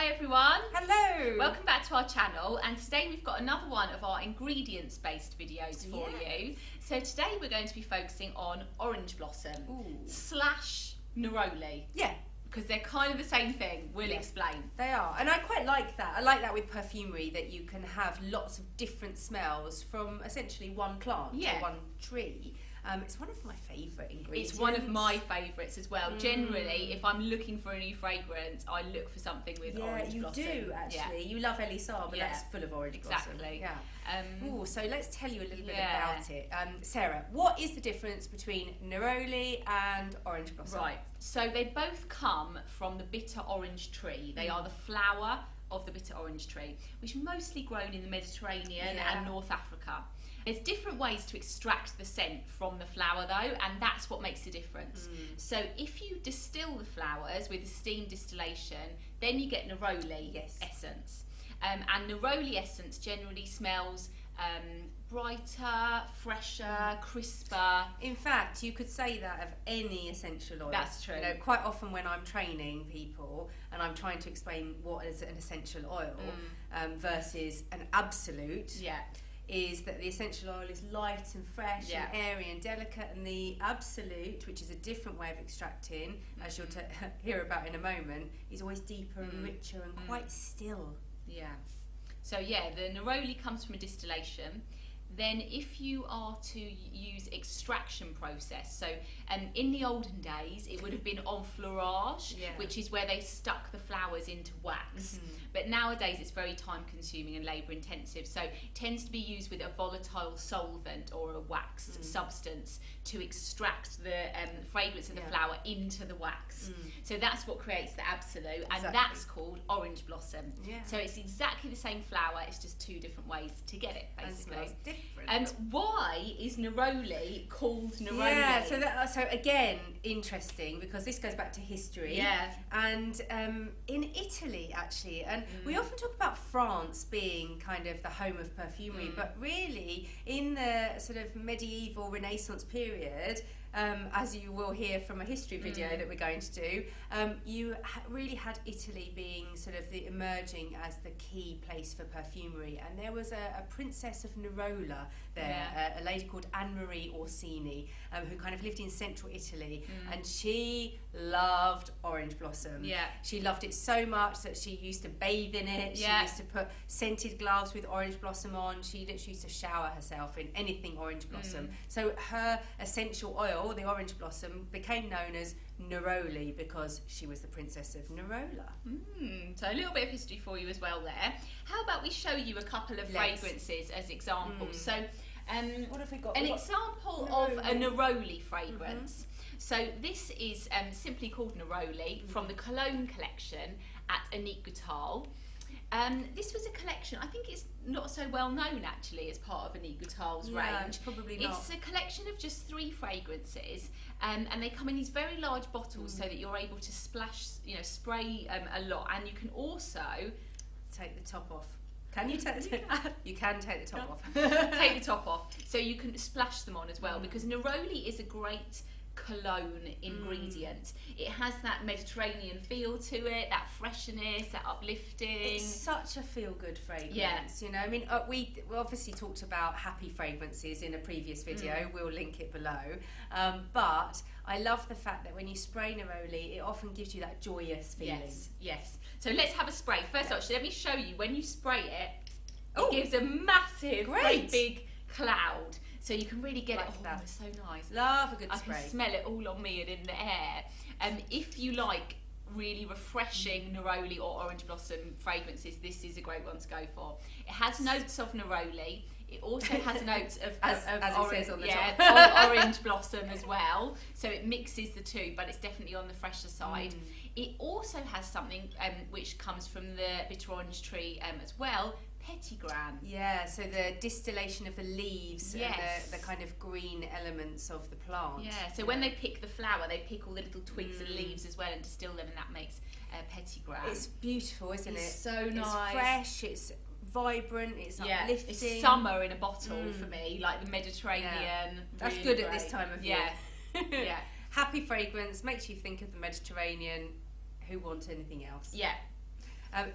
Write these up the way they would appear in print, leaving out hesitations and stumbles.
Hi everyone. Hello. Welcome back to our channel, and today we've got another one of our ingredients based videos for you. So today we're going to be focusing on Orange Blossom / Neroli. Yeah. Because they're kind of the same thing. We'll explain. They are, and I quite like that. I like that with perfumery, that you can have lots of different smells from essentially one plant or one tree. It's one of my favourite ingredients. It's one of my favourites as well. Generally, if I'm looking for a new fragrance, I look for something with Orange Blossom. Yeah, you do actually. You love Elisar, but that's full of Orange Blossom. Exactly. Yeah. So let's tell you a little bit about it. Sarah, what is the difference between Neroli and Orange Blossom? Right. So they both come from the bitter orange tree. They are the flower of the bitter orange tree, which is mostly grown in the Mediterranean and North Africa. There's different ways to extract the scent from the flower though, and that's what makes the difference. So if you distill the flowers with a steam distillation, then you get Neroli essence. And Neroli essence generally smells brighter, fresher, crisper. In fact, you could say that of any essential oil. That's true. You know, quite often when I'm training people and I'm trying to explain what is an essential oil versus an absolute, is that the essential oil is light and fresh and airy and delicate, and the absolute, which is a different way of extracting, as you'll hear about in a moment, is always deeper and richer and quite still. Yeah. So the Neroli comes from a distillation. Then if you are to use extraction process, so in the olden days it would have been enfleurage, which is where they stuck the flowers into wax. But nowadays it's very time consuming and labour intensive, so it tends to be used with a volatile solvent or a wax substance to extract the fragrance of the flower into the wax. So that's what creates the absolute, and that's called Orange Blossom. So it's exactly the same flower, it's just two different ways to get it, basically. And why is Neroli called Neroli? Yeah, so again, interesting, because this goes back to history. Yeah. And in Italy, actually, and we often talk about France being kind of the home of perfumery, but really in the sort of medieval Renaissance period, as you will hear from a history video that we're going to do, you really had Italy being sort of the emerging as the key place for perfumery, and there was a princess of Nerola there, a lady called Anne-Marie Orsini, who kind of lived in central Italy, and she loved Orange Blossom. She loved it so much that she used to bathe in it. She used to put scented gloves with Orange Blossom on. She literally used to shower herself in anything Orange Blossom. So her essential oil, the Orange Blossom, became known as Neroli because she was the princess of Nerola. So a little bit of history for you as well there. How about we show you a couple of fragrances as examples? So what have we got? An example of a Neroli fragrance. So this is simply called Neroli from the Cologne collection at Annick Goutal. This was a collection, I think it's not so well known actually as part of Annick Goutal's range. Probably not. It's a collection of just 3 fragrances, and they come in these very large bottles so that you're able to splash, spray a lot, and you can also take the top off. Can you take the You can take the top off. Take the top off, so you can splash them on as well, because Neroli is a great cologne ingredient. It has that Mediterranean feel to it, that freshness, that uplifting. It's such a feel-good fragrance. You know, I mean, we obviously talked about happy fragrances in a previous video. We'll link it below. But I love the fact that when you spray Neroli, it often gives you that joyous feeling. Yes. So let's have a spray. First off, let me show you. When you spray it, it gives a massive, great big cloud. So you can really get it. It's so nice. Love a good spray. I can smell it all on me and in the air. If you like really refreshing Neroli or Orange Blossom fragrances, this is a great one to go for. It has notes of Neroli. It also has notes of Orange Blossom as well. So it mixes the two, but it's definitely on the fresher side. It also has something which comes from the bitter orange tree as well. Petitgram. Yeah, so the distillation of the leaves and the kind of green elements of the plant. Yeah, so when they pick the flower, they pick all the little twigs and leaves as well and distill them, and that makes petitgram. It's beautiful, isn't it? It's so nice. It's fresh, it's vibrant, it's uplifting. It's summer in a bottle for me, like the Mediterranean. That's really good great. at this time of year. Yeah. Happy fragrance, makes you think of the Mediterranean. Who wants anything else? Yeah.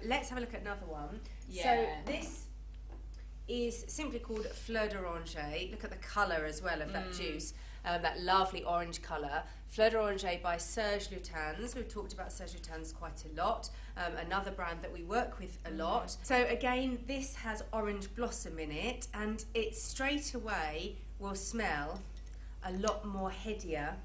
Let's have a look at another one. Yeah. So this is simply called Fleur d'Oranger. Look at the colour as well of that juice, that lovely orange colour. Fleur d'Oranger by Serge Lutens. We've talked about Serge Lutens quite a lot. Another brand that we work with a lot. So again, this has Orange Blossom in it, and it straight away will smell a lot more headier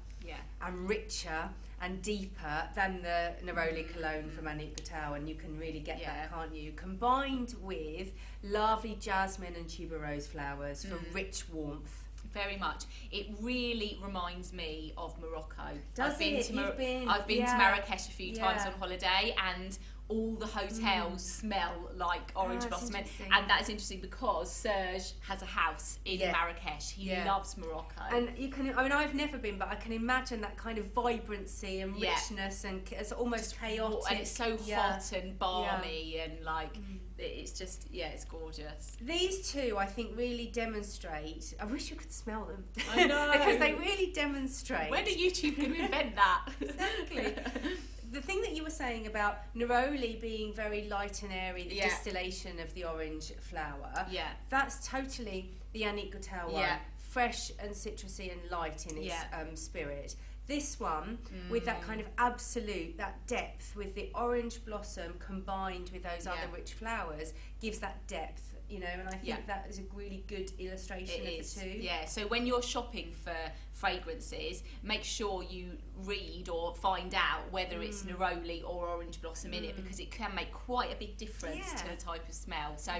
and richer and deeper than the Neroli Cologne from Annick Goutal, and you can really get that, can't you? Combined with lovely jasmine and tuberose flowers for rich warmth. Very much. It really reminds me of Morocco. Does I've been to Marrakesh a few times on holiday, and all the hotels smell like Orange Blossom, and that is interesting because Serge has a house in Marrakesh. He loves Morocco, and you can. I mean, I've never been, but I can imagine that kind of vibrancy and richness, and it's almost chaotic, and it's so hot and balmy, and like. It's just, it's gorgeous. These two, I think, really demonstrate. I wish you could smell them. I know. Because they really demonstrate. When are YouTube going to invent that? Exactly. The thing that you were saying about Neroli being very light and airy, the distillation of the orange flower, that's totally the Annick Goutal one. Fresh and citrusy and light in its spirit. This one, with that kind of absolute, that depth, with the orange blossom combined with those other rich flowers, gives that depth, you know, and I think that is a really good illustration of the two. Yeah, so when you're shopping for fragrances, make sure you read or find out whether it's Neroli or Orange Blossom in it, because it can make quite a big difference to the type of smell. So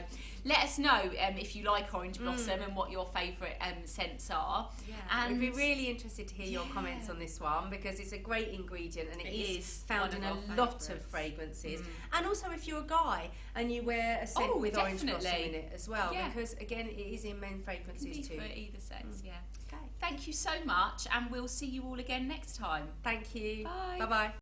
let us know if you like Orange Blossom and what your favourite scents are. And we'd be really interested to hear your comments on this one, because it's a great ingredient and it is found in a lot of fragrances. And also if you're a guy and you wear a scent with Orange Blossom in it as well, because again it is in men fragrances too. For either sex, Okay. Thank you so much, and we'll see you all again next time. Thank you. Bye. Bye-bye.